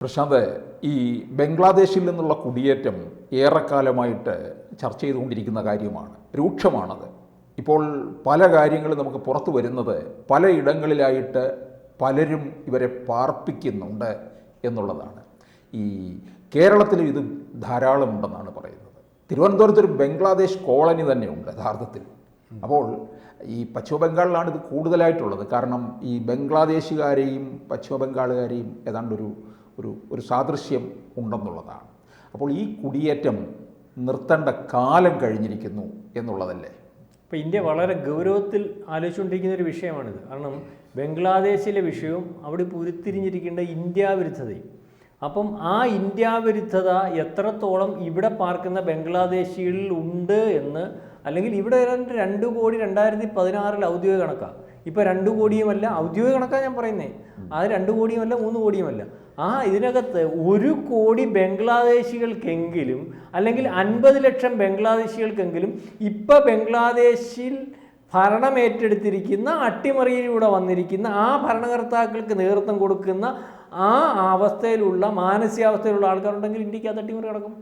പ്രശാന്ത്, ഈ ബംഗ്ലാദേശിൽ നിന്നുള്ള കുടിയേറ്റം ഏറെക്കാലമായിട്ട് ചർച്ച ചെയ്തുകൊണ്ടിരിക്കുന്ന കാര്യമാണ്, രൂക്ഷമാണത്. ഇപ്പോൾ പല കാര്യങ്ങളും നമുക്ക് പുറത്തു വരുന്നത് പലയിടങ്ങളിലായിട്ട് പലരും ഇവരെ പാർപ്പിക്കുന്നുണ്ട് എന്നുള്ളതാണ്. ഈ കേരളത്തിൽ ഇത് ധാരാളമുണ്ടെന്നാണ് പറയുന്നത്. തിരുവനന്തപുരത്ത് ഒരു ബംഗ്ലാദേശ് കോളനി തന്നെയുണ്ട് യഥാർത്ഥത്തിൽ. അപ്പോൾ ഈ പശ്ചിമ ബംഗാളിലാണ് ഇത് കൂടുതലായിട്ടുള്ളത്. കാരണം ഈ ബംഗ്ലാദേശുകാരെയും പശ്ചിമ ബംഗാളുകാരെയും ഏതാണ്ടൊരു ഒരു സാദൃശ്യം ഉണ്ടെന്നുള്ളതാണ്. അപ്പോൾ ഈ കുടിയേറ്റം നിർത്തേണ്ട കാലം കഴിഞ്ഞിരിക്കുന്നു എന്നുള്ളതല്ലേ? ഇപ്പോൾ ഇന്ത്യ വളരെ ഗൗരവത്തിൽ ആലോചിച്ചുകൊണ്ടിരിക്കുന്ന ഒരു വിഷയമാണിത്. കാരണം ബംഗ്ലാദേശിലെ വിഷയവും അവിടെ ഉരുത്തിരിഞ്ഞിരിക്കേണ്ട ഇന്ത്യാവിരുദ്ധതയും. അപ്പം ആ ഇന്ത്യാവിരുദ്ധത എത്രത്തോളം ഇവിടെ പാർക്കുന്ന ബംഗ്ലാദേശികളിൽ ഉണ്ട് എന്ന്, അല്ലെങ്കിൽ ഇവിടെ 2 കോടി 2016 ഔദ്യോഗിക കണക്കാണ്. ഇപ്പോൾ 2 കോടിയുമല്ല, ഔദ്യോഗിക കണക്കാണ് ഞാൻ പറയുന്നത്. അത് 2 കോടിയുമല്ല 3 കോടിയുമല്ല. ഇതിനകത്ത് 1 കോടി ബംഗ്ലാദേശികൾക്കെങ്കിലും, അല്ലെങ്കിൽ 50 ലക്ഷം ബംഗ്ലാദേശികൾക്കെങ്കിലും ഇപ്പം ബംഗ്ലാദേശിൽ ഭരണം ഏറ്റെടുത്തിരിക്കുന്ന, അട്ടിമറിയിലൂടെ വന്നിരിക്കുന്ന ആ ഭരണകർത്താക്കൾക്ക് നേതൃത്വം കൊടുക്കുന്ന ആ അവസ്ഥയിലുള്ള മാനസികാവസ്ഥയിലുള്ള ആൾക്കാരുണ്ടെങ്കിൽ ഇന്ത്യക്കകത്ത് അട്ടിമറി നടക്കും,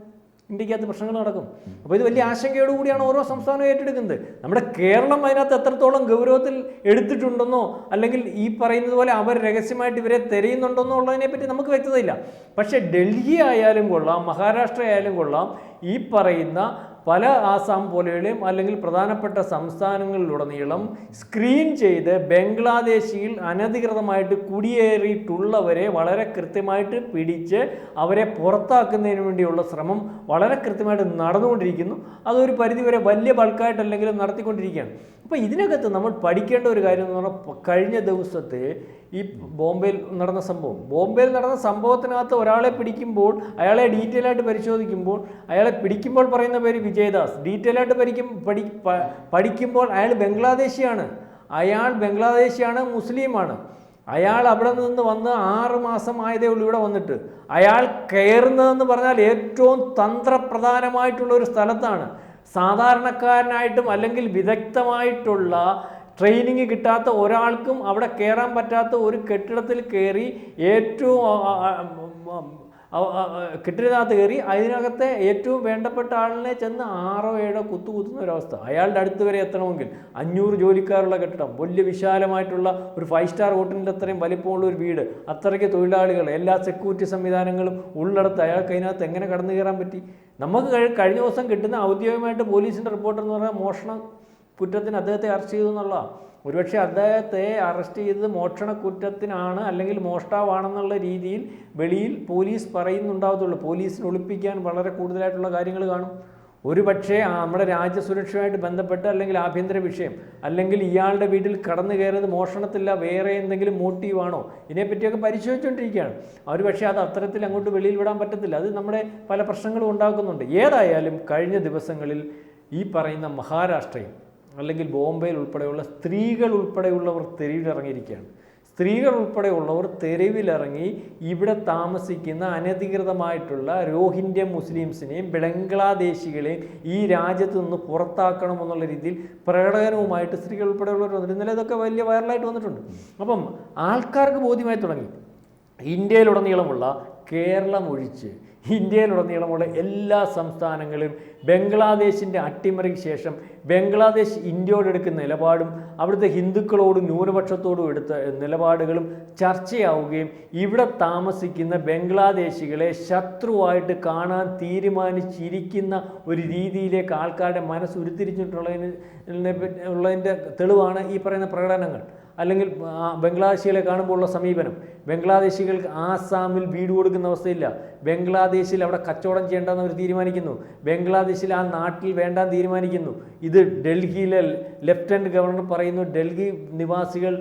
ഇന്ത്യക്കകത്ത് പ്രശ്നങ്ങൾ നടക്കും. അപ്പോൾ ഇത് വലിയ ആശങ്കയോടുകൂടിയാണ് ഓരോ സംസ്ഥാനവും ഏറ്റെടുക്കുന്നത്. നമ്മുടെ കേരളം അതിനകത്ത് എത്രത്തോളം ഗൗരവത്തിൽ എടുത്തിട്ടുണ്ടെന്നോ, അല്ലെങ്കിൽ ഈ പറയുന്നത് പോലെ അവർ രഹസ്യമായിട്ട് ഇവരെ തിരയുന്നുണ്ടെന്നോ ഉള്ളതിനെപ്പറ്റി നമുക്ക് വ്യക്തതയില്ല. പക്ഷേ ഡൽഹി ആയാലും കൊള്ളാം, മഹാരാഷ്ട്ര ആയാലും കൊള്ളാം, ഈ പറയുന്ന പല ആസാം പോലെയും അല്ലെങ്കിൽ പ്രധാനപ്പെട്ട സംസ്ഥാനങ്ങളിലുടനീളം സ്ക്രീൻ ചെയ്ത് ബംഗ്ലാദേശിയിൽ അനധികൃതമായിട്ട് കുടിയേറിയിട്ടുള്ളവരെ വളരെ കൃത്യമായിട്ട് പിടിച്ച് അവരെ പുറത്താക്കുന്നതിന് വേണ്ടിയുള്ള ശ്രമം വളരെ കൃത്യമായിട്ട് നടന്നുകൊണ്ടിരിക്കുന്നു. അതൊരു പരിധിവരെ വലിയ ബൾക്കായിട്ടല്ലെങ്കിലും നടത്തിക്കൊണ്ടിരിക്കുകയാണ്. അപ്പോൾ ഇതിനകത്ത് നമ്മൾ പഠിക്കേണ്ട ഒരു കാര്യം എന്ന് പറഞ്ഞാൽ, കഴിഞ്ഞ ദിവസത്തെ ഈ ബോംബെയിൽ നടന്ന സംഭവത്തിനകത്ത് ഒരാളെ പിടിക്കുമ്പോൾ, അയാളെ ഡീറ്റെയിൽ ആയിട്ട് പരിശോധിക്കുമ്പോൾ, അയാളെ പിടിക്കുമ്പോൾ പറയുന്ന പേര് വിജയദാസ്, ഡീറ്റെയിൽ ആയിട്ട് പഠിക്കുമ്പോൾ അയാൾ ബംഗ്ലാദേശിയാണ്, മുസ്ലിമാണ്. അയാൾ അവിടെ നിന്ന് വന്ന് 6 മാസം ആയതേ ഉള്ളൂ ഇവിടെ വന്നിട്ട്. അയാൾ കയറുന്നതെന്ന് പറഞ്ഞാൽ ഏറ്റവും തന്ത്രപ്രധാനമായിട്ടുള്ള ഒരു സ്ഥലത്താണ്. സാധാരണക്കാരനായിട്ടും അല്ലെങ്കിൽ വിദഗ്ധമായിട്ടുള്ള ട്രെയിനിങ് കിട്ടാത്ത ഒരാൾക്കും അവിടെ കയറാൻ പറ്റാത്ത ഒരു കെട്ടിടത്തിൽ കയറി, ഏറ്റവും കെട്ടിടത്തിനകത്ത് കയറി അതിനകത്തെ ഏറ്റവും വേണ്ടപ്പെട്ട ആളിനെ ചെന്ന് 6 or 7 കുത്തുന്ന ഒരവസ്ഥ. അയാളുടെ അടുത്ത് വരെ എത്തണമെങ്കിൽ 500 ജോലിക്കാരുള്ള കെട്ടിടം, വലിയ വിശാലമായിട്ടുള്ള ഒരു 5 സ്റ്റാർ ഹോട്ടലിൻ്റെ അത്രയും വലിപ്പമുള്ള ഒരു വീട്, അത്രയ്ക്ക് തൊഴിലാളികൾ, എല്ലാ സെക്യൂരിറ്റി സംവിധാനങ്ങളും ഉള്ളിടത്ത് അയാൾക്ക് അതിനകത്ത് എങ്ങനെ കടന്നു കയറാൻ പറ്റി? നമുക്ക് കഴിഞ്ഞ ദിവസം കിട്ടുന്ന ഔദ്യോഗികമായിട്ട് പോലീസിൻ്റെ റിപ്പോർട്ട് എന്ന് പറഞ്ഞാൽ മോഷണ കുറ്റത്തിന് അദ്ദേഹത്തെ അറസ്റ്റ് ചെയ്തു എന്നുള്ളതാണ്. ഒരുപക്ഷെ അദ്ദേഹത്തെ അറസ്റ്റ് ചെയ്തത് മോഷണ കുറ്റത്തിനാണ്, അല്ലെങ്കിൽ മോഷ്ടാവാണെന്നുള്ള രീതിയിൽ വെളിയിൽ പോലീസ് പറയുന്നുണ്ടാവത്തുള്ളൂ. പോലീസിന് ഒളിപ്പിക്കാൻ വളരെ കൂടുതലായിട്ടുള്ള കാര്യങ്ങൾ കാണും. ഒരുപക്ഷെ നമ്മുടെ രാജ്യസുരക്ഷയുമായിട്ട് ബന്ധപ്പെട്ട്, അല്ലെങ്കിൽ ആഭ്യന്തര വിഷയം, അല്ലെങ്കിൽ ഇയാളുടെ വീട്ടിൽ കടന്നു കയറുന്നത് മോഷണത്തില്ല, വേറെ എന്തെങ്കിലും മോട്ടീവാണോ, ഇതിനെപ്പറ്റിയൊക്കെ പരിശോധിച്ചുകൊണ്ടിരിക്കുകയാണ്. അവർ പക്ഷേ അത് അത്തരത്തിൽ അങ്ങോട്ട് വെളിയിൽ വിടാൻ പറ്റത്തില്ല. അത് നമ്മുടെ പല പ്രശ്നങ്ങളും ഉണ്ടാക്കുന്നുണ്ട്. ഏതായാലും കഴിഞ്ഞ ദിവസങ്ങളിൽ ഈ പറയുന്ന മഹാരാഷ്ട്രയിൽ അല്ലെങ്കിൽ ബോംബെയിൽ ഉൾപ്പെടെയുള്ള സ്ത്രീകൾ ഉൾപ്പെടെയുള്ളവർ തെരുവിലിറങ്ങിയിരിക്കുകയാണ്. സ്ത്രീകൾ ഉൾപ്പെടെയുള്ളവർ തെരുവിലിറങ്ങി ഇവിടെ താമസിക്കുന്ന അനധികൃതമായിട്ടുള്ള രോഹിംഗ്യ മുസ്ലിംസിനെയും ബംഗ്ലാദേശികളെയും ഈ രാജ്യത്ത് നിന്ന് പുറത്താക്കണമെന്നുള്ള രീതിയിൽ പ്രകടനവുമായിട്ട് സ്ത്രീകൾ ഉൾപ്പെടെയുള്ളവർ വന്നിട്ട് ഇന്നലെ ഇതൊക്കെ വലിയ വൈറലായിട്ട് വന്നിട്ടുണ്ട്. അപ്പം ആൾക്കാർക്ക് ബോധ്യമായി തുടങ്ങി, ഇന്ത്യയിലുടനീളമുള്ള, കേരളം ഒഴിച്ച് ഇന്ത്യയിലുടനീളമുള്ള എല്ലാ സംസ്ഥാനങ്ങളും ബംഗ്ലാദേശിൻ്റെ അട്ടിമറിക്ക് ശേഷം ബംഗ്ലാദേശ് ഇന്ത്യയോട് എടുക്കുന്ന നിലപാടും അവിടുത്തെ ഹിന്ദുക്കളോടും ന്യൂനപക്ഷത്തോടും എടുത്ത നിലപാടുകളും ചർച്ചയാവുകയും ഇവിടെ താമസിക്കുന്ന ബംഗ്ലാദേശികളെ ശത്രുവായിട്ട് കാണാൻ തീരുമാനിച്ചിരിക്കുന്ന ഒരു രീതിയിലേക്ക് ആൾക്കാരുടെ മനസ്സ് ഉരുത്തിരിഞ്ഞിട്ടുള്ളതിൻ്റെ തെളിവാണ് ഈ പറയുന്ന പ്രകടനങ്ങൾ. അല്ലെങ്കിൽ ബംഗ്ലാദേശികളെ കാണുമ്പോഴുള്ള സമീപനം. ബംഗ്ലാദേശികൾക്ക് ആസാമിൽ വീട് കൊടുക്കുന്ന അവസ്ഥയില്ല. ബംഗ്ലാദേശിൽ അവിടെ കച്ചവടം ചെയ്യേണ്ടെന്ന് അവർ തീരുമാനിക്കുന്നു. ബംഗ്ലാദേശിൽ ആ നാട്ടിൽ വേണ്ടാന്ന് തീരുമാനിക്കുന്നു. ഇത് ഡൽഹിയിലെ ലഫ്റ്റനന്റ് ഗവർണർ പറയുന്നു, ഡൽഹി നിവാസികൾ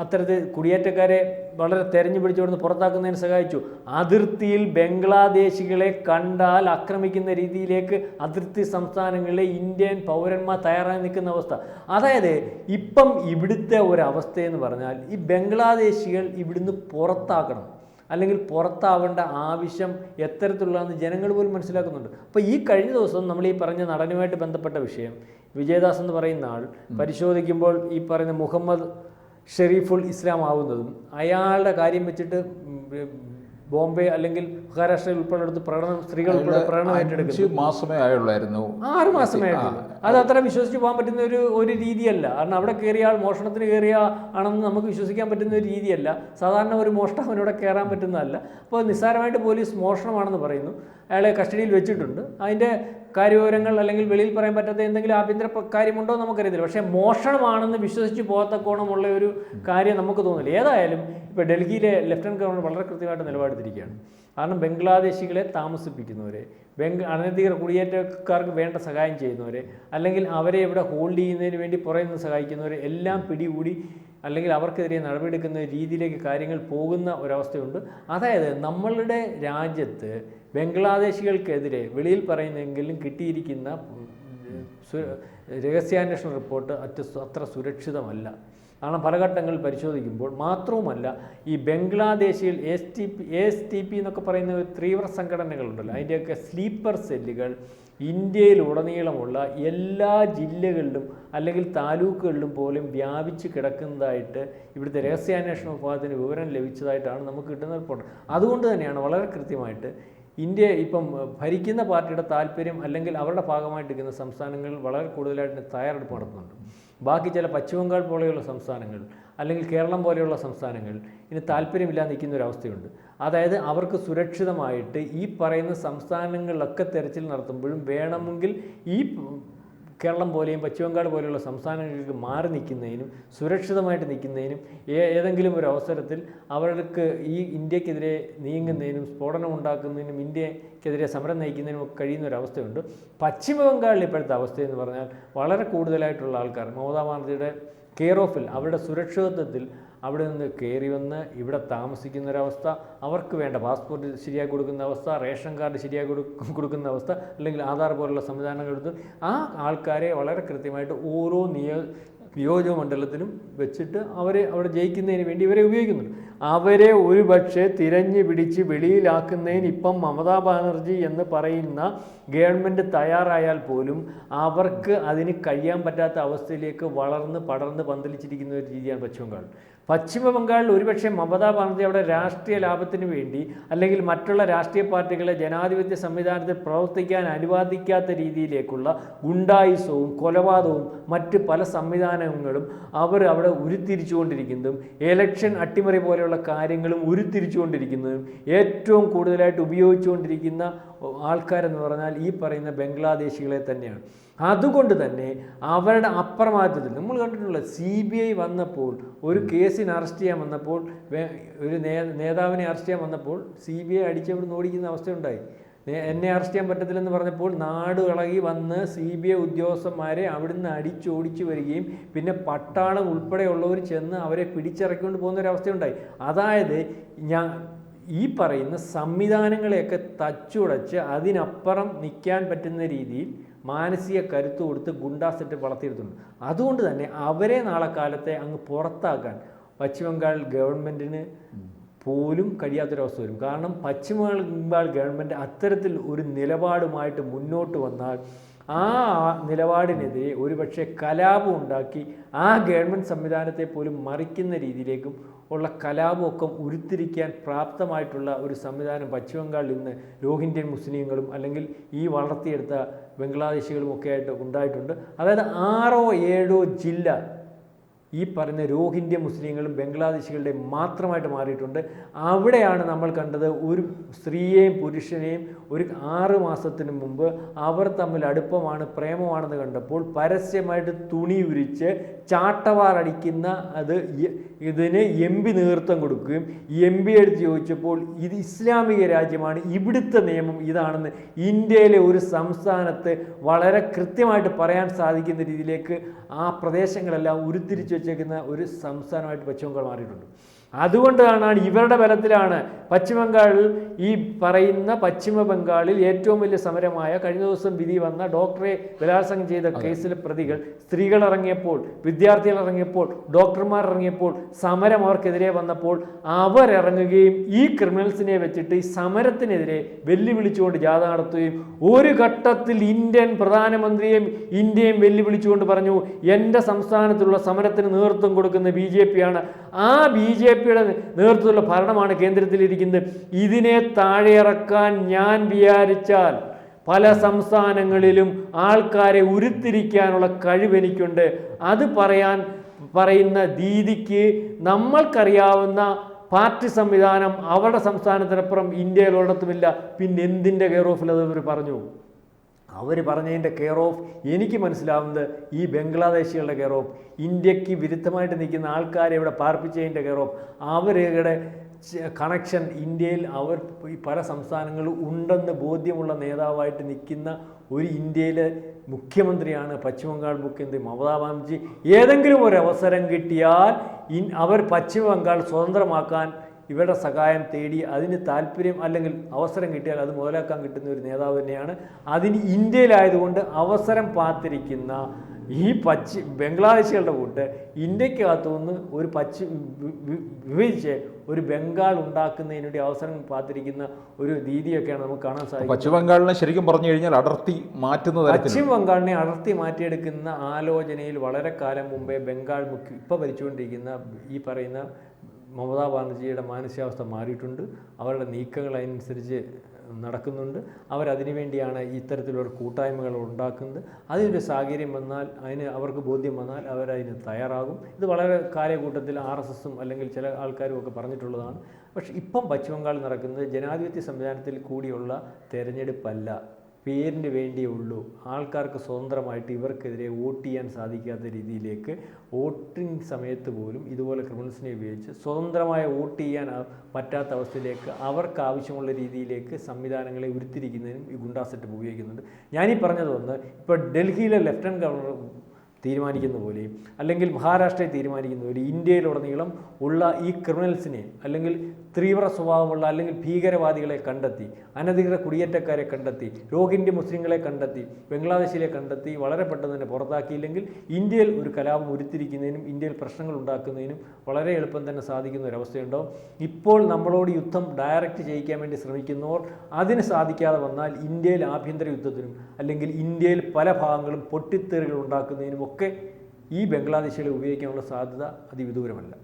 അത്തരത്തിൽ കുടിയേറ്റക്കാരെ വളരെ തെരഞ്ഞു പിടിച്ചുകൊടുന്ന് പുറത്താക്കുന്നതിന് സഹായിച്ചു. അതിർത്തിയിൽ ബംഗ്ലാദേശികളെ കണ്ടാൽ ആക്രമിക്കുന്ന രീതിയിലേക്ക് അതിർത്തി സംസ്ഥാനങ്ങളിലെ ഇന്ത്യൻ പൗരന്മാർ തയ്യാറായി നിൽക്കുന്ന അവസ്ഥ. അതായത് ഇപ്പം ഇവിടുത്തെ ഒരവസ്ഥയെന്ന് പറഞ്ഞാൽ, ഈ ബംഗ്ലാദേശികൾ ഇവിടുന്ന് പുറത്താക്കണം, അല്ലെങ്കിൽ പുറത്താവേണ്ട ആവശ്യം എത്തരത്തിലുള്ളതെന്ന് ജനങ്ങൾ പോലും മനസ്സിലാക്കുന്നുണ്ട്. അപ്പോൾ ഈ കഴിഞ്ഞ ദിവസം നമ്മൾ ഈ പറഞ്ഞ നടനുമായിട്ട് ബന്ധപ്പെട്ട വിഷയം, വിജയദാസ് എന്ന് പറയുന്ന ആൾ പരിശോധിക്കുമ്പോൾ ഈ പറയുന്ന മുഹമ്മദ് ഷെരീഫുൽ ഇസ്ലാം ആവുന്നതും അയാളുടെ കാര്യം വെച്ചിട്ട് ബോംബെ അല്ലെങ്കിൽ മഹാരാഷ്ട്രയിൽ ഉൾപ്പെടെടുത്ത് സ്ത്രീകൾ ഉൾപ്പെടെ പ്രകടനം ഏറ്റെടുക്കുന്നു. 5 മാസമേ ആയുള്ളായിരുന്നു. 6 മാസമേ ആയിട്ടുള്ളൂ. അത് അത്ര വിശ്വസിച്ച് പോകാൻ പറ്റുന്ന ഒരു രീതിയല്ല. കാരണം അവിടെ കയറിയ ആൾ മോഷണത്തിന് കയറിയ ആണെന്ന് നമുക്ക് വിശ്വസിക്കാൻ പറ്റുന്ന ഒരു രീതിയല്ല. സാധാരണ ഒരു മോഷ്ടാവിനോടെ കയറാൻ പറ്റുന്നതല്ല. അപ്പോൾ നിസ്സാരമായിട്ട് പോലീസ് മോഷണമാണെന്ന് പറയുന്നു, അയാളെ കസ്റ്റഡിയിൽ വെച്ചിട്ടുണ്ട്. അതിൻ്റെ കാര്യവിവരങ്ങൾ അല്ലെങ്കിൽ വെളിയിൽ പറയാൻ പറ്റാത്ത എന്തെങ്കിലും ആഭ്യന്തര കാര്യമുണ്ടോ നമുക്കറിയത്തില്ല. പക്ഷേ മോഷണമാണെന്ന് വിശ്വസിച്ച് പോകത്തക്കോണമുള്ള ഒരു കാര്യം നമുക്ക് തോന്നില്ല. ഏതായാലും ഇപ്പോൾ ഡൽഹിയിലെ ലെഫ്റ്റനന്റ് ഗവർണർ വളരെ കൃത്യമായിട്ട് നിലപാടെടുത്തിരിക്കുകയാണ്. കാരണം ബംഗ്ലാദേശികളെ താമസിപ്പിക്കുന്നവരെ, അനധികൃത കുടിയേറ്റക്കാർക്ക് വേണ്ട സഹായം ചെയ്യുന്നവരെ, അല്ലെങ്കിൽ അവരെ ഇവിടെ ഹോൾഡ് ചെയ്യുന്നതിന് വേണ്ടി പുറകിൽ നിന്ന് സഹായിക്കുന്നവരെ എല്ലാം പിടികൂടി അല്ലെങ്കിൽ അവർക്കെതിരെ നടപടിയെടുക്കുന്ന രീതിയിലേക്ക് കാര്യങ്ങൾ പോകുന്ന ഒരവസ്ഥയുണ്ട്. അതായത് നമ്മളുടെ രാജ്യത്ത് ബംഗ്ലാദേശികൾക്കെതിരെ വെളിയിൽ പറയുന്നെങ്കിലും കിട്ടിയിരിക്കുന്ന രഹസ്യാന്വേഷണ റിപ്പോർട്ട് അത്ര സുരക്ഷിതമല്ല. കാരണം പല ഘട്ടങ്ങളിൽ പരിശോധിക്കുമ്പോൾ മാത്രവുമല്ല, ഈ ബംഗ്ലാദേശിൽ ASTP എന്നൊക്കെ പറയുന്ന തീവ്ര സംഘടനകളുണ്ടല്ലോ, അതിൻ്റെയൊക്കെ സ്ലീപ്പർ സെല്ലുകൾ ഇന്ത്യയിലുടനീളമുള്ള എല്ലാ ജില്ലകളിലും അല്ലെങ്കിൽ താലൂക്കുകളിലും പോലും വ്യാപിച്ച് കിടക്കുന്നതായിട്ട് ഇവിടുത്തെ രഹസ്യാന്വേഷണ വിഭാഗത്തിന് വിവരം ലഭിച്ചതായിട്ടാണ് നമുക്ക് കിട്ടുന്ന റിപ്പോർട്ട്. അതുകൊണ്ട് തന്നെയാണ് വളരെ കൃത്യമായിട്ട് ഇന്ത്യ ഇപ്പം ഭരിക്കുന്ന പാർട്ടിയുടെ താല്പര്യം അല്ലെങ്കിൽ അവരുടെ ഭാഗമായിട്ടിരിക്കുന്ന സംസ്ഥാനങ്ങളിൽ വളരെ കൂടുതലായിട്ട് തയ്യാറെടുപ്പ് നടത്തുന്നുണ്ട്. ബാക്കി ചില പശ്ചിമ ബംഗാൾ പോലെയുള്ള സംസ്ഥാനങ്ങൾ അല്ലെങ്കിൽ കേരളം പോലെയുള്ള സംസ്ഥാനങ്ങൾ ഇതിന് താല്പര്യമില്ലാതെ നിൽക്കുന്ന ഒരവസ്ഥയുണ്ട്. അതായത് അവർക്ക് സുരക്ഷിതമായിട്ട് ഈ പറയുന്ന സംസ്ഥാനങ്ങളിലൊക്കെ തെരച്ചിൽ നടത്തുമ്പോഴും വേണമെങ്കിൽ ഈ കേരളം പോലെയും പശ്ചിമ ബംഗാൾ പോലെയുള്ള സംസ്ഥാനങ്ങൾക്ക് മാറി നിൽക്കുന്നതിനും സുരക്ഷിതമായിട്ട് നിൽക്കുന്നതിനും ഏതെങ്കിലും ഒരു അവസരത്തിൽ അവർക്ക് ഈ ഇന്ത്യക്കെതിരെ നീങ്ങുന്നതിനും സ്ഫോടനം ഉണ്ടാക്കുന്നതിനും ഇന്ത്യക്കെതിരെ സമരം നയിക്കുന്നതിനും ഒക്കെ കഴിയുന്ന ഒരവസ്ഥയുണ്ട്. പശ്ചിമ ബംഗാളിൽ ഇപ്പോഴത്തെ അവസ്ഥയെന്ന് പറഞ്ഞാൽ വളരെ കൂടുതലായിട്ടുള്ള ആൾക്കാർ മമതാ ബാനർജിയുടെ കെയർ ഓഫിൽ അവരുടെ സുരക്ഷിതത്വത്തിൽ അവിടെ നിന്ന് കയറി വന്ന് ഇവിടെ താമസിക്കുന്നൊരവസ്ഥ, അവർക്ക് വേണ്ട പാസ്പോർട്ട് ശരിയാക്കി കൊടുക്കുന്ന അവസ്ഥ, റേഷൻ കാർഡ് ശരിയാക്കി കൊടുക്കുന്ന അവസ്ഥ, അല്ലെങ്കിൽ ആധാർ പോലുള്ള സംവിധാനങ്ങൾ എടുത്ത് ആ ആൾക്കാരെ വളരെ കൃത്യമായിട്ട് ഓരോ നിയോജക മണ്ഡലത്തിലും വെച്ചിട്ട് അവരെ അവിടെ ജയിക്കുന്നതിന് വേണ്ടി ഇവരെ ഉപയോഗിക്കുന്നുണ്ട്. അവരെ ഒരു പക്ഷേ തിരഞ്ഞു പിടിച്ച് വെളിയിലാക്കുന്നതിന് ഇപ്പം മമതാ ബാനർജി എന്ന് പറയുന്ന ഗവൺമെൻറ് തയ്യാറായാൽ പോലും അവർക്ക് അതിന് കഴിയാൻ പറ്റാത്ത അവസ്ഥയിലേക്ക് വളർന്ന് പടർന്ന് പന്തലിച്ചിരിക്കുന്ന ഒരു രീതിയാണ് പശ്ചിമ ബംഗാളിൽ ഒരുപക്ഷെ മമതാ ബാനർജി അവിടെ രാഷ്ട്രീയ ലാഭത്തിന് വേണ്ടി അല്ലെങ്കിൽ മറ്റുള്ള രാഷ്ട്രീയ പാർട്ടികളെ ജനാധിപത്യ സംവിധാനത്തിൽ പ്രവർത്തിക്കാൻ അനുവദിക്കാത്ത രീതിയിലേക്കുള്ള ഗുണ്ടായിസവും കൊലപാതകവും മറ്റ് പല സംവിധാനങ്ങളും അവർ അവിടെ ഉരുത്തിരിച്ചുകൊണ്ടിരിക്കുന്നതും ഇലക്ഷൻ അട്ടിമറി പോലെയുള്ള കാര്യങ്ങളും ഉരുത്തിരിച്ചുകൊണ്ടിരിക്കുന്നതും ഏറ്റവും കൂടുതലായിട്ട് ഉപയോഗിച്ചുകൊണ്ടിരിക്കുന്ന ആൾക്കാരെന്ന് പറഞ്ഞാൽ ഈ പറയുന്ന ബംഗ്ലാദേശികളെ തന്നെയാണ്. അതുകൊണ്ട് തന്നെ അവരുടെ അപ്രമാദിത്വത്തിൽ നമ്മൾ കണ്ടിട്ടുള്ള CBI വന്നപ്പോൾ ഒരു കേസിന് അറസ്റ്റ് ചെയ്യാൻ വന്നപ്പോൾ ഒരു നേതാവിനെ അറസ്റ്റ് ചെയ്യാൻ വന്നപ്പോൾ CBI അടിച്ചവിടെ ഓടിക്കുന്ന അവസ്ഥയുണ്ടായി. എന്നെ അറസ്റ്റ് ചെയ്യാൻ പറ്റത്തില്ലെന്ന് പറഞ്ഞപ്പോൾ നാട് ഇളകി വന്ന് CBI ഉദ്യോഗസ്ഥന്മാരെ അവിടുന്ന് അടിച്ചോടിച്ചു വരികയും പിന്നെ പട്ടാളം ഉൾപ്പെടെയുള്ളവർ ചെന്ന് അവരെ പിടിച്ചിറക്കിക്കൊണ്ട് പോകുന്ന ഒരവസ്ഥയുണ്ടായി. അതായത് ഈ പറയുന്ന സംവിധാനങ്ങളെയൊക്കെ തച്ചുടച്ച് അതിനപ്പുറം നിൽക്കാൻ പറ്റുന്ന രീതിയിൽ മാനസിക കരുത്ത് കൊടുത്ത് ഗുണ്ടാ സെറ്റ് വളർത്തിയെടുത്തുണ്ട്. അതുകൊണ്ട് തന്നെ അവരെ നാളെ കാലത്തെ അങ്ങ് പുറത്താക്കാൻ പശ്ചിമ ബംഗാൾ ഗവൺമെൻറ്റിന് പോലും കഴിയാത്തൊരവസ്ഥ വരും. കാരണം പശ്ചിമ ബംഗാൾ ഗവൺമെൻറ് അത്തരത്തിൽ ഒരു നിലപാടുമായിട്ട് മുന്നോട്ട് വന്നാൽ ആ നിലപാടിനെതിരെ ഒരുപക്ഷെ കലാപം ഉണ്ടാക്കി ആ ഗവൺമെൻറ് സംവിധാനത്തെ പോലും മറിക്കുന്ന രീതിയിലേക്കും ഉള്ള കലാപമൊക്കെ ഉരുത്തിരിക്കാൻ പ്രാപ്തമായിട്ടുള്ള ഒരു സംവിധാനം പശ്ചിമ ബംഗാളിൽ ഇന്ന് രോഹിംഗ്യൻ മുസ്ലിങ്ങളും അല്ലെങ്കിൽ ഈ വളർത്തിയെടുത്ത ബംഗ്ലാദേശികളും ഒക്കെ ആയിട്ട് ഉണ്ടായിട്ടുണ്ട്. അതായത് 6 or 7 ജില്ല ഈ പറയുന്ന രോഹിംഗ്യ മുസ്ലിങ്ങളും ബംഗ്ലാദേശികളുടെ മാത്രമായിട്ട് മാറിയിട്ടുണ്ട്. അവിടെയാണ് നമ്മൾ കണ്ടത് ഒരു സ്ത്രീയെയും പുരുഷനെയും ഒരു 6 മാസത്തിന് മുമ്പ് അവർ തമ്മിൽ അടുപ്പമാണ് പ്രേമമാണെന്ന് കണ്ടപ്പോൾ പരസ്യമായിട്ട് തുണി ഉരിച്ച് ചാട്ടവാറടിക്കുന്ന ഇതിന് MP നേതൃത്വം കൊടുക്കുകയും MP എടുത്ത് ചോദിച്ചപ്പോൾ ഇത് ഇസ്ലാമിക രാജ്യമാണ്, ഇവിടുത്തെ നിയമം ഇതാണെന്ന് ഇന്ത്യയിലെ ഒരു സംസ്ഥാനത്ത് വളരെ കൃത്യമായിട്ട് പറയാൻ സാധിക്കുന്ന രീതിയിലേക്ക് ആ പ്രദേശങ്ങളെല്ലാം ഉരുത്തിരിച്ച് വെച്ചേക്കുന്ന ഒരു സംസ്ഥാനമായിട്ട് പശ്ചിമ ബംഗാൾ മാറിയിട്ടുണ്ട്. അതുകൊണ്ടാണ് ഇവരുടെ ബലത്തിലാണ് പശ്ചിമ ബംഗാളിൽ ഈ പറയുന്ന പശ്ചിമ ബംഗാളിൽ ഏറ്റവും വലിയ സമരമായ കഴിഞ്ഞ ദിവസം വിധി വന്ന ഡോക്ടറെ ബലാത്സംഗം ചെയ്ത കേസിലെ പ്രതികൾ സ്ത്രീകൾ ഇറങ്ങിയപ്പോൾ, വിദ്യാർത്ഥികൾ ഇറങ്ങിയപ്പോൾ, ഡോക്ടർമാർ ഇറങ്ങിയപ്പോൾ, സമരം അവർക്കെതിരെ വന്നപ്പോൾ അവരിറങ്ങുകയും ഈ ക്രിമിനൽസിനെ വെച്ചിട്ട് ഈ സമരത്തിനെതിരെ വെല്ലുവിളിച്ചുകൊണ്ട് ജാഥ നടത്തുകയും ഒരു ഘട്ടത്തിൽ ഇന്ത്യൻ പ്രധാനമന്ത്രിയെയും ഇന്ത്യയും വെല്ലുവിളിച്ചുകൊണ്ട് പറഞ്ഞു, എൻ്റെ സംസ്ഥാനത്തുള്ള സമരത്തിന് നേതൃത്വം കൊടുക്കുന്ന BJP ആണ്, ആ BJP-യുടെ നേതൃത്വത്തിലുള്ള ഭരണമാണ് കേന്ദ്രത്തിലിരിക്കുന്നത്. ഇതിനെ താഴെയിറക്കാൻ ഞാൻ വിചാരിച്ചാൽ പല സംസ്ഥാനങ്ങളിലും ആൾക്കാരെ ഉരുത്തിരിക്കാനുള്ള കഴിവെനിക്കുണ്ട്. അത് പറയുന്ന രീതിക്ക് നമ്മൾക്കറിയാവുന്ന പാർട്ടി സംവിധാനം അവരുടെ സംസ്ഥാനത്തിനപ്പുറം ഇന്ത്യയിൽ ഒരിടത്തുമില്ല. പിന്നെ എന്തിൻ്റെ കെയർ ഓഫിൽ അത് അവർ പറഞ്ഞു? അവർ പറഞ്ഞതിൻ്റെ കെയർ ഓഫ് എനിക്ക് മനസ്സിലാവുന്നത് ഈ ബംഗ്ലാദേശികളുടെ കെയർ ഓഫ്, ഇന്ത്യക്ക് വിരുദ്ധമായിട്ട് നിൽക്കുന്ന ആൾക്കാരെ ഇവിടെ പാർപ്പിച്ചതിൻ്റെ കെയർ ഓഫ്, അവരുടെ കണക്ഷൻ ഇന്ത്യയിൽ അവർ ഈ പല സംസ്ഥാനങ്ങളിൽ ഉണ്ടെന്ന് ബോധ്യമുള്ള നേതാവായിട്ട് നിൽക്കുന്ന ഒരു ഇന്ത്യയിലെ മുഖ്യമന്ത്രിയാണ് പശ്ചിമ ബംഗാൾ മുഖ്യമന്ത്രി മമതാ ബാനർജി. ഏതെങ്കിലും ഒരു അവസരം കിട്ടിയാൽ അവർ പശ്ചിമ ബംഗാൾ സ്വതന്ത്രമാക്കാൻ ഇവരുടെ സഹായം തേടി അതിന് താല്പര്യം അല്ലെങ്കിൽ അവസരം കിട്ടിയാൽ അത് മുതലാക്കാൻ കിട്ടുന്ന ഒരു നേതാവ് തന്നെയാണ്. അതിന് ഇന്ത്യയിലായതുകൊണ്ട് അവസരം പാത്തിരിക്കുന്ന ഈ ബംഗ്ലാദേശികളുടെ കൂട്ട് ഇന്ത്യക്കകത്തുനിന്ന് ഒരു വിഭജിച്ച് ഒരു ബംഗാൾ ഉണ്ടാക്കുന്നതിന് വേണ്ടി അവസരം പാത്തിരിക്കുന്ന ഒരു രീതിയൊക്കെയാണ് നമുക്ക് കാണാൻ സാധിക്കുന്നത്. പശ്ചിമ ബംഗാളിനെ ശരിക്കും പറഞ്ഞു കഴിഞ്ഞാൽ അടർത്തി മാറ്റുന്നത്, പശ്ചിമ ബംഗാളിനെ അടർത്തി മാറ്റിയെടുക്കുന്ന ആലോചനയിൽ വളരെ കാലം മുമ്പേ ബംഗാൾ ഇപ്പോൾ ഭരിച്ചുകൊണ്ടിരിക്കുന്ന ഈ പറയുന്ന മമതാ ബാനർജിയുടെ മാനസികാവസ്ഥ മാറിയിട്ടുണ്ട്. അവരുടെ നീക്കങ്ങൾ അതിനനുസരിച്ച് നടക്കുന്നുണ്ട്. അവരതിനു വേണ്ടിയാണ് ഇത്തരത്തിലുള്ള കൂട്ടായ്മകൾ ഉണ്ടാക്കുന്നത്. അതിനൊരു സാഹചര്യം വന്നാൽ, അവർക്ക് ബോധ്യം വന്നാൽ അവരതിന് തയ്യാറാകും. ഇത് വളരെ കാലക്കൂട്ടത്തിൽ RSSും അല്ലെങ്കിൽ ചില ആൾക്കാരും ഒക്കെ പറഞ്ഞിട്ടുള്ളതാണ്. പക്ഷേ ഇപ്പം പശ്ചിമ ബംഗാളിൽ നടക്കുന്നത് ജനാധിപത്യ സംവിധാനത്തിൽ കൂടിയുള്ള തെരഞ്ഞെടുപ്പല്ല, പേരിന് വേണ്ടിയേ ഉള്ളൂ. ആൾക്കാർക്ക് സ്വതന്ത്രമായിട്ട് ഇവർക്കെതിരെ വോട്ട് ചെയ്യാൻ സാധിക്കാത്ത രീതിയിലേക്ക് വോട്ടിംഗ് സമയത്ത് പോലും ഇതുപോലെ ക്രിമിനൽസിനെ ഉപയോഗിച്ച് സ്വതന്ത്രമായ വോട്ട് ചെയ്യാൻ പറ്റാത്ത അവസ്ഥയിലേക്ക് അവർക്ക് ആവശ്യമുള്ള രീതിയിലേക്ക് സംവിധാനങ്ങളെ ഉരുത്തിരിക്കുന്നതിനും ഈ ഗുണ്ടാ സെറ്റപ്പ് ഉപയോഗിക്കുന്നുണ്ട്. ഞാനീ പറഞ്ഞതൊന്ന് ഇപ്പോൾ ഡൽഹിയിലെ ലഫ്റ്റനന്റ് ഗവർണർ തീരുമാനിക്കുന്ന പോലെയും അല്ലെങ്കിൽ മഹാരാഷ്ട്രയെ തീരുമാനിക്കുന്ന പോലെ ഇന്ത്യയിലുടനീളം ഉള്ള ഈ ക്രിമിനൽസിനെ അല്ലെങ്കിൽ തീവ്ര സ്വഭാവമുള്ള അല്ലെങ്കിൽ ഭീകരവാദികളെ കണ്ടെത്തി, അനധികൃത കുടിയേറ്റക്കാരെ കണ്ടെത്തി, രോഹിംഗ്യ മുസ്ലിങ്ങളെ കണ്ടെത്തി, ബംഗ്ലാദേശിലെ കണ്ടെത്തി വളരെ പെട്ടെന്ന് തന്നെ പുറത്താക്കിയില്ലെങ്കിൽ ഇന്ത്യയിൽ ഒരു കലാപം ഉരുത്തിരിക്കുന്നതിനും ഇന്ത്യയിൽ പ്രശ്നങ്ങൾ ഉണ്ടാക്കുന്നതിനും വളരെ എളുപ്പം തന്നെ സാധിക്കുന്ന ഒരവസ്ഥയുണ്ടാവും. ഇപ്പോൾ നമ്മളോട് യുദ്ധം ഡയറക്റ്റ് ചെയ്യിക്കാൻ വേണ്ടി ശ്രമിക്കുന്നവർ അതിന് സാധിക്കാതെ വന്നാൽ ഇന്ത്യയിൽ ആഭ്യന്തര യുദ്ധത്തിനും അല്ലെങ്കിൽ ഇന്ത്യയിൽ പല ഭാഗങ്ങളും പൊട്ടിത്തെറികൾ ഉണ്ടാക്കുന്നതിനും ഒക്കെ ഈ ബംഗ്ലാദേശികളെ ഉപയോഗിക്കാനുള്ള സാധ്യത അതിവിദൂരമല്ല.